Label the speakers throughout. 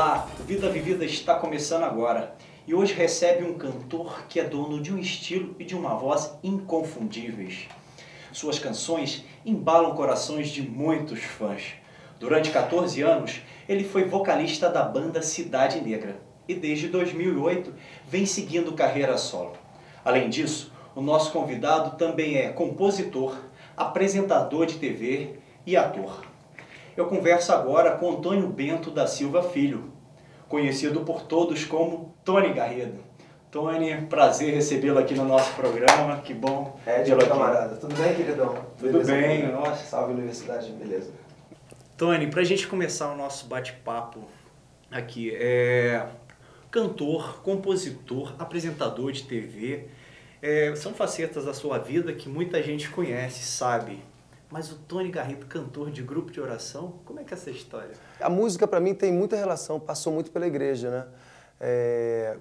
Speaker 1: Olá, o Vida Vivida está começando agora e hoje recebe um cantor que é dono de um estilo e de uma voz inconfundíveis. Suas canções embalam corações de muitos fãs. Durante 14 anos, ele foi vocalista da banda Cidade Negra e desde 2008 vem seguindo carreira solo. Além disso, o nosso convidado também é compositor, apresentador de TV e ator. Eu converso agora com Antônio Bento da Silva Filho, conhecido por todos como Tony Garrido. Tony, prazer recebê-lo aqui no nosso programa, que bom
Speaker 2: tê-lo aqui. Camarada, tudo bem, queridão?
Speaker 1: Tudo beleza, bem, nossa.
Speaker 2: Salve, Universidade, beleza.
Speaker 1: Tony, para a gente começar o nosso bate-papo aqui, cantor, compositor, apresentador de TV, são facetas da sua vida que muita gente conhece, sabe. Mas o Tony Garrido, cantor de grupo de oração, como é que é essa história?
Speaker 2: A música para mim tem muita relação, passou muito pela igreja, né?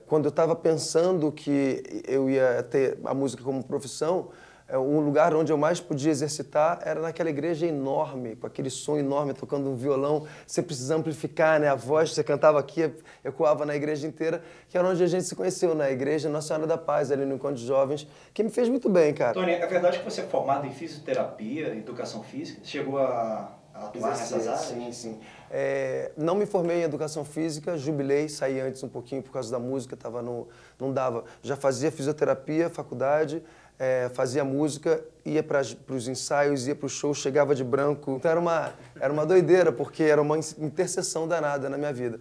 Speaker 2: Quando eu estava pensando que eu ia ter a música como profissão, um lugar onde eu mais podia exercitar era naquela igreja enorme, com aquele som enorme, tocando um violão, você precisa amplificar, né? A voz, você cantava aqui, ecoava na igreja inteira, que era onde a gente se conheceu, na igreja Nossa Senhora da Paz, ali no Encontro de Jovens, que me fez muito bem, cara.
Speaker 1: Tony, é verdade que você é formado em fisioterapia, educação física? Chegou a atuar nessas áreas?
Speaker 2: Sim, sim. Não me formei em educação física, jubilei, saí antes um pouquinho por causa da música, não dava. Já fazia fisioterapia, faculdade, fazia música, ia para os ensaios, ia para os shows, chegava de branco. Então era uma doideira, porque era uma interseção danada na minha vida.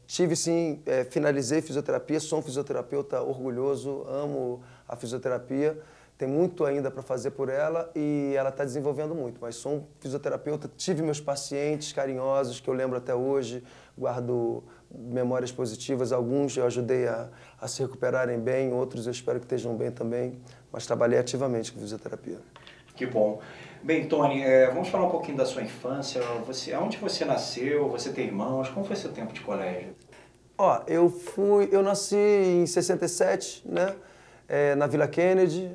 Speaker 2: Tive sim, finalizei fisioterapia, sou um fisioterapeuta orgulhoso, amo a fisioterapia. Tem muito ainda para fazer por ela e ela está desenvolvendo muito. Mas sou um fisioterapeuta, tive meus pacientes carinhosos, que eu lembro até hoje, guardo memórias positivas. Alguns eu ajudei a se recuperarem bem, outros eu espero que estejam bem também. Mas trabalhei ativamente com fisioterapia.
Speaker 1: Que bom. Bem, Tony, vamos falar um pouquinho da sua infância. Onde você nasceu? Você tem irmãos? Como foi seu tempo de colégio?
Speaker 2: Eu nasci em 67, né? Na Vila Kennedy,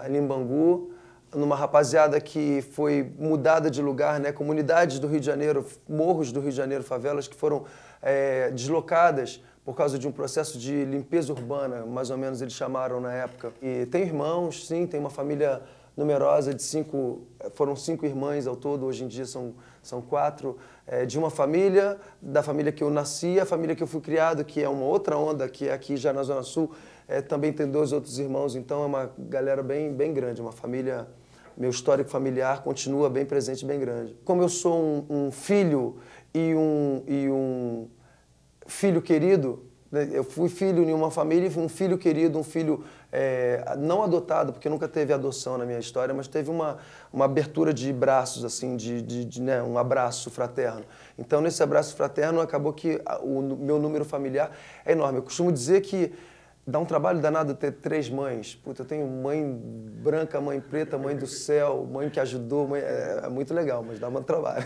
Speaker 2: ali em Bangu, numa rapaziada que foi mudada de lugar, né? Comunidades do Rio de Janeiro, morros do Rio de Janeiro, favelas que foram deslocadas por causa de um processo de limpeza urbana, mais ou menos eles chamaram na época. E tenho irmãos, sim, tem uma família numerosa de foram 5 irmãs ao todo, hoje em dia são 4, de uma família, da família que eu nasci, a família que eu fui criado, que é uma outra onda, que é aqui já na Zona Sul, também tem 2 outros irmãos, então é uma galera bem, bem grande, uma família, meu histórico familiar continua bem presente, bem grande. Como eu sou um filho e um filho querido, eu fui filho em uma família, um filho querido, um filho não adotado, porque nunca teve adoção na minha história, mas teve uma abertura de braços, assim, né, um abraço fraterno. Então, nesse abraço fraterno, acabou que o meu número familiar é enorme. Eu costumo dizer que dá um trabalho danado ter 3 mães. Puta, eu tenho mãe branca, mãe preta, mãe do céu, mãe que ajudou. É muito legal, mas dá muito trabalho.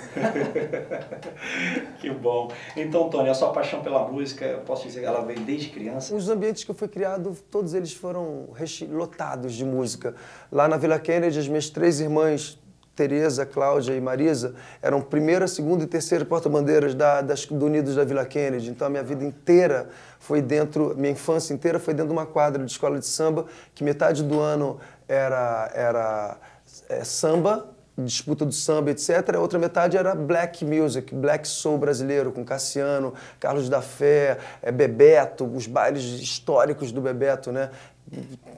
Speaker 1: Que bom. Então, Tony, a sua paixão pela música, eu posso dizer que ela veio desde criança?
Speaker 2: Os ambientes que eu fui criado, todos eles foram lotados de música. Lá na Vila Kennedy, as minhas 3 irmãs, Tereza, Cláudia e Marisa, eram primeira, segunda e terceira porta-bandeiras do Unidos da Vila Kennedy. Então, a minha vida inteira foi minha infância inteira foi dentro de uma quadra de escola de samba, que metade do ano era samba, disputa do samba, etc. A outra metade era black music, black soul brasileiro, com Cassiano, Carlos da Fé, Bebeto, os bailes históricos do Bebeto, né?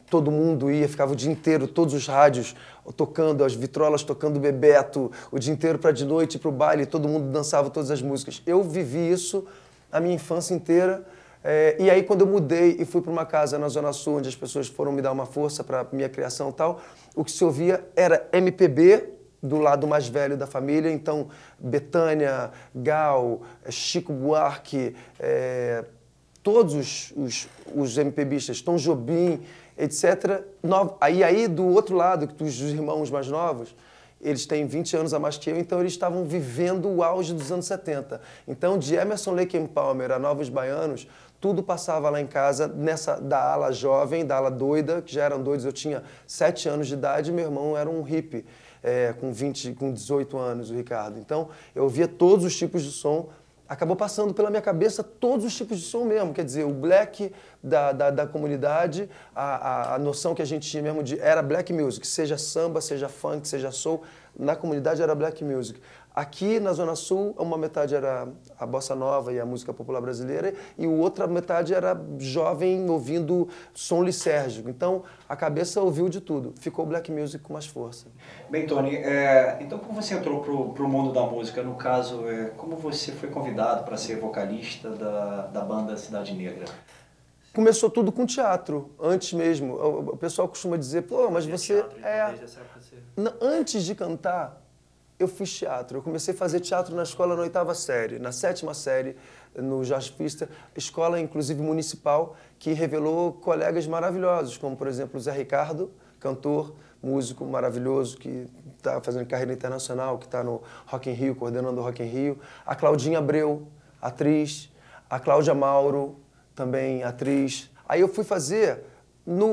Speaker 2: Todo mundo ia, ficava o dia inteiro, todos os rádios tocando, as vitrolas tocando Bebeto, o dia inteiro para de noite, para o baile, todo mundo dançava todas as músicas. Eu vivi isso a minha infância inteira. E aí, quando eu mudei e fui para uma casa na Zona Sul, onde as pessoas foram me dar uma força para minha criação e tal, o que se ouvia era MPB, do lado mais velho da família, então Bethânia, Gal, Chico Buarque, todos os MPBistas, Tom Jobim, etc. Aí do outro lado, dos irmãos mais novos, eles têm 20 anos a mais que eu, então eles estavam vivendo o auge dos anos 70. Então, de Emerson Lake and Palmer a Novos Baianos, tudo passava lá em casa, da ala jovem, da ala doida, que já eram doidos. Eu tinha 7 anos de idade e meu irmão era um hippie, com 18 anos, o Ricardo. Então, eu ouvia todos os tipos de som acabou passando pela minha cabeça todos os tipos de som mesmo. Quer dizer, o black da comunidade, a noção que a gente tinha mesmo era black music, seja samba, seja funk, seja soul, na comunidade era black music. Aqui na Zona Sul, uma metade era a bossa nova e a música popular brasileira, e a outra metade era jovem ouvindo som lisérgico. Então, a cabeça ouviu de tudo. Ficou black music com mais força.
Speaker 1: Bem, Tony, então como você entrou pro mundo da música? No caso, como você foi convidado para ser vocalista da banda Cidade Negra?
Speaker 2: Começou tudo com teatro, antes mesmo. O pessoal costuma dizer, pô, mas você... Antes de cantar, eu fiz teatro. Eu comecei a fazer teatro na escola na 8ª série, na 7ª série, no Jorge Pfister, escola inclusive municipal, que revelou colegas maravilhosos, como por exemplo o Zé Ricardo, cantor, músico maravilhoso, que está fazendo carreira internacional, que está no Rock in Rio, coordenando o Rock in Rio, a Claudinha Abreu, atriz, a Cláudia Mauro, também atriz. Aí eu fui fazer...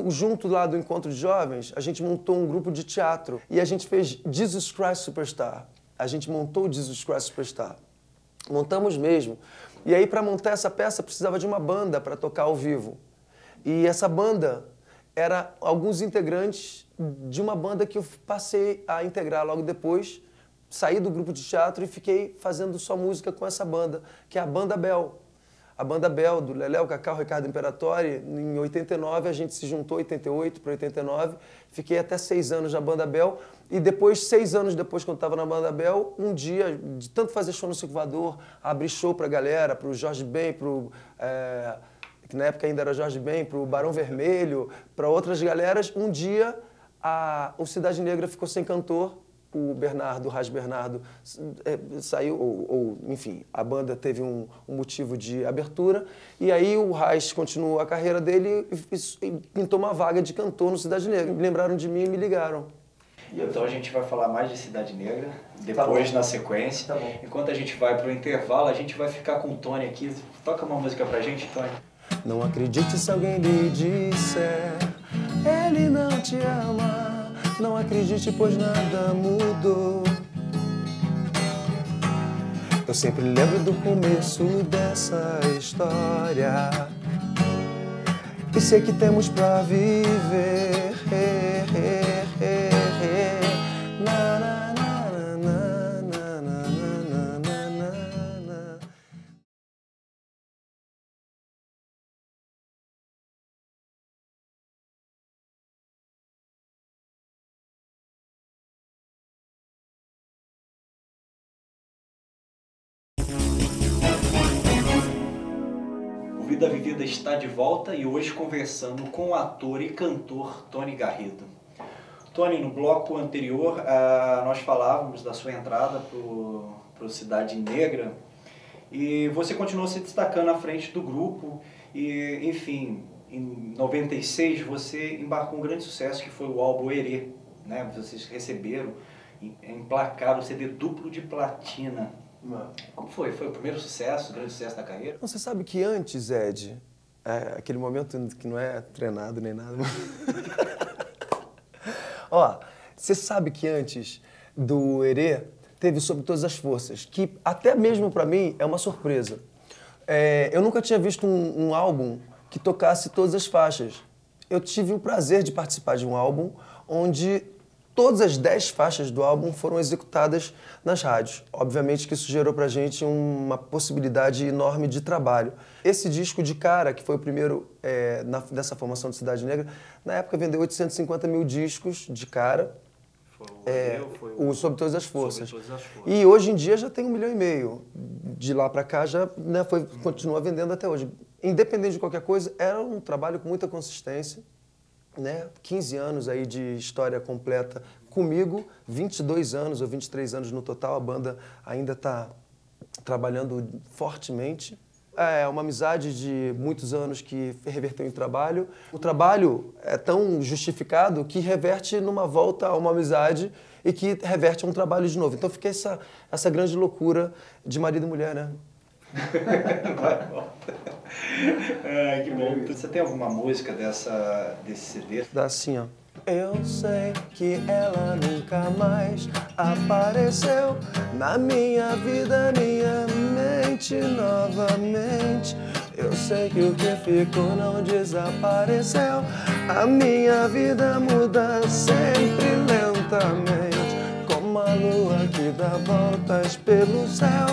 Speaker 2: junto lá do Encontro de Jovens, a gente montou um grupo de teatro e a gente fez Jesus Christ Superstar. A gente montou o Jesus Christ Superstar. Montamos mesmo. E aí, para montar essa peça, precisava de uma banda para tocar ao vivo. E essa banda era alguns integrantes de uma banda que eu passei a integrar logo depois. Saí do grupo de teatro e fiquei fazendo só música com essa banda, que é a Banda Bel. A Banda Bel, do Leléo, Cacau, Ricardo Imperatori, em 89, a gente se juntou, 88 para 89, fiquei até 6 anos na Banda Bel, e depois, 6 anos depois, quando estava na Banda Bel, um dia, de tanto fazer show no Circo Voador, abrir show para a galera, para o Jorge Ben, que na época ainda era Jorge Ben, para o Barão Vermelho, para outras galeras, um dia o Cidade Negra ficou sem cantor, o Bernardo, o Raz Bernardo, saiu, enfim, a banda teve um motivo de abertura, e aí o Raz continuou a carreira dele e pintou uma vaga de cantor no Cidade Negra. Lembraram de mim e me ligaram.
Speaker 1: Então a gente vai falar mais de Cidade Negra, depois na sequência.
Speaker 2: Tá bom.
Speaker 1: Enquanto a gente vai pro intervalo, a gente vai ficar com o Tony aqui. Toca uma música pra gente, Tony.
Speaker 2: Não acredite se alguém lhe disser, ele não te ama. Não acredite, pois nada mudou. Eu sempre lembro do começo dessa história e sei que temos pra viver. Na, na, na, na, na, na, na, na, na.
Speaker 1: Vida Vivida está de volta e hoje conversando com o ator e cantor Tony Garrido. Tony, no bloco anterior nós falávamos da sua entrada para o Cidade Negra e você continuou se destacando à frente do grupo e, enfim, em 96 você embarcou um grande sucesso que foi o álbum Herê, né? Vocês receberam, emplacaram o CD duplo de platina. Como foi? Foi o primeiro sucesso, o grande sucesso da carreira?
Speaker 2: Você sabe que antes, Ed, aquele momento que não é treinado nem nada. Ó, você sabe que antes do Herê teve Sobre Todas as Forças, que até mesmo pra mim é uma surpresa. Eu nunca tinha visto um álbum que tocasse todas as faixas. Eu tive o prazer de participar de um álbum onde todas as 10 faixas do álbum foram executadas nas rádios. Obviamente que isso gerou pra gente uma possibilidade enorme de trabalho. Esse disco de cara, que foi o primeiro dessa formação de Cidade Negra, na época vendeu 850 mil discos de cara.
Speaker 1: Foi
Speaker 2: o Sobre Todas as Forças.
Speaker 1: Sobre Todas as Forças.
Speaker 2: E hoje em dia já tem 1,5 milhão. De lá pra cá já continua vendendo até hoje. Independente de qualquer coisa, era um trabalho com muita consistência. Né? 15 anos aí de história completa comigo, 22 anos ou 23 anos no total, a banda ainda está trabalhando fortemente. É uma amizade de muitos anos que reverteu em trabalho. O trabalho é tão justificado que reverte numa volta a uma amizade e que reverte a um trabalho de novo. Então fica essa grande loucura de marido e mulher, né?
Speaker 1: Vai, volta. Ai, que bom. Você tem alguma música desse CD?
Speaker 2: Dá assim, ó. Eu sei que ela nunca mais apareceu na minha vida, minha mente. mente novamente. Eu sei que o que ficou não desapareceu. A minha vida muda sempre lentamente, como a lua que dá voltas pelo céu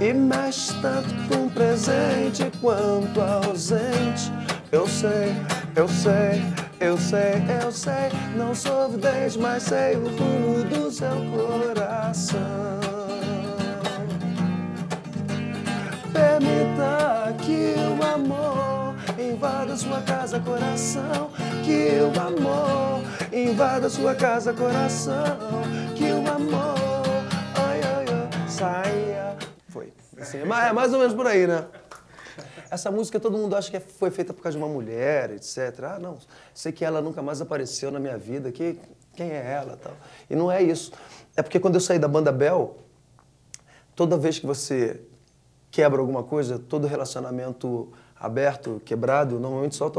Speaker 2: e mexe tanto com presente quanto ausente. Eu sei, eu sei, eu sei, eu sei. Não sou vidente, mas sei o rumo do seu coração. Permita que o amor invada sua casa, coração. Que o amor invada sua casa, coração. Que o amor, ai, ai, ai, saia. Foi. Assim, é mais ou menos por aí, né? Essa música todo mundo acha que foi feita por causa de uma mulher, etc. Ah, não, sei que ela nunca mais apareceu na minha vida, quem é ela tal. E não é isso. É porque quando eu saí da banda Bel, toda vez que você quebra alguma coisa, todo relacionamento aberto, quebrado, normalmente solta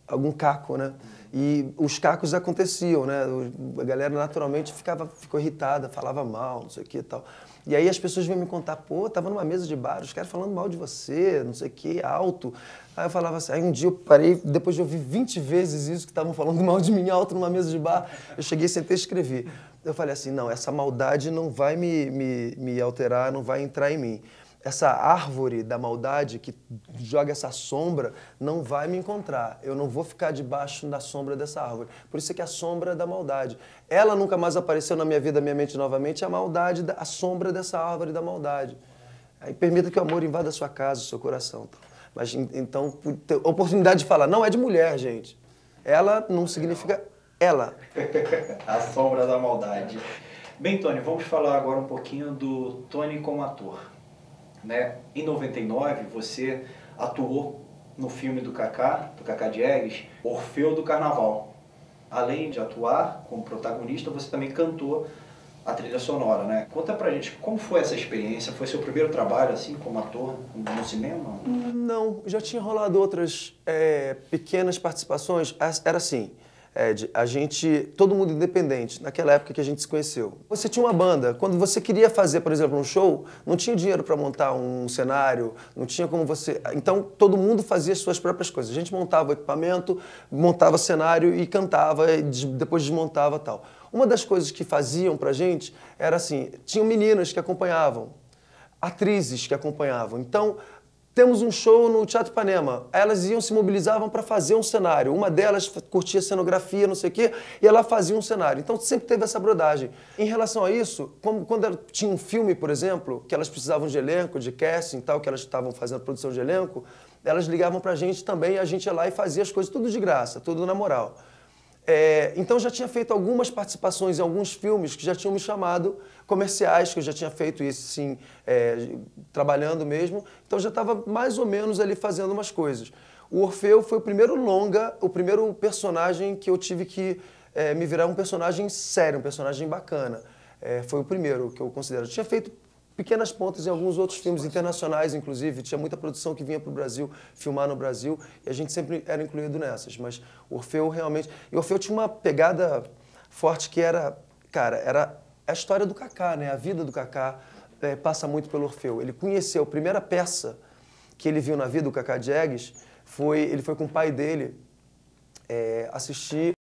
Speaker 2: algum caco, né? E os cacos aconteciam, né? A galera naturalmente ficou irritada, falava mal, não sei o que e tal. E aí as pessoas vinham me contar, pô, tava numa mesa de bar, os caras falando mal de você, não sei o que, alto. Aí eu falava assim, aí um dia eu parei, depois de ouvir 20 vezes isso, que estavam falando mal de mim alto numa mesa de bar, eu cheguei, sentei e escrevi. Eu falei assim, não, essa maldade não vai me alterar, não vai entrar em mim. Essa árvore da maldade que joga essa sombra não vai me encontrar. Eu não vou ficar debaixo da sombra dessa árvore. Por isso é que a sombra da maldade. Ela nunca mais apareceu na minha vida, na minha mente novamente, a maldade, a sombra dessa árvore da maldade. Aí permita que o amor invada a sua casa, o seu coração. Mas então, a oportunidade de falar, não é de mulher, gente. Ela não significa ela.
Speaker 1: A sombra da maldade. Bem, Tony, vamos falar agora um pouquinho do Tony como ator. Né? Em 99, você atuou no filme do Kaká Diegues, Orfeu do Carnaval. Além de atuar como protagonista, você também cantou a trilha sonora, né? Conta pra gente, como foi essa experiência? Foi seu primeiro trabalho, assim, como ator no cinema?
Speaker 2: Não, já tinha rolado outras pequenas participações. Era assim, Ed, todo mundo independente, naquela época que a gente se conheceu. Você tinha uma banda, quando você queria fazer, por exemplo, um show, não tinha dinheiro para montar um cenário, não tinha como você... Então, todo mundo fazia as suas próprias coisas. A gente montava o equipamento, montava cenário e cantava, e depois desmontava e tal. Uma das coisas que faziam pra gente era assim, tinham meninas que acompanhavam, atrizes que acompanhavam. Então, temos um show no Teatro Ipanema. Elas se mobilizavam para fazer um cenário. Uma delas curtia cenografia, não sei o quê, e ela fazia um cenário. Então sempre teve essa brodagem. Em relação a isso, quando tinha um filme, por exemplo, que elas precisavam de elenco, de casting e tal, que elas estavam fazendo produção de elenco, elas ligavam para a gente também, e a gente ia lá e fazia as coisas tudo de graça, tudo na moral. Então já tinha feito algumas participações em alguns filmes que já tinham me chamado, comerciais, que eu já tinha feito isso, sim, trabalhando mesmo. Então já estava mais ou menos ali fazendo umas coisas. O Orfeu foi o primeiro longa, o primeiro personagem que eu tive que me virar um personagem sério, um personagem bacana. Foi o primeiro que eu considero. Eu tinha feito pequenas pontas em alguns outros filmes internacionais, inclusive. Tinha muita produção que vinha para o Brasil, filmar no Brasil, e a gente sempre era incluído nessas. Mas o Orfeu realmente... E o Orfeu tinha uma pegada forte que era... Cara, era a história do Kaká, né? A vida do Kaká passa muito pelo Orfeu. Ele conheceu, a primeira peça que ele viu na vida, do Kaká Diegues, ele foi com o pai dele assistir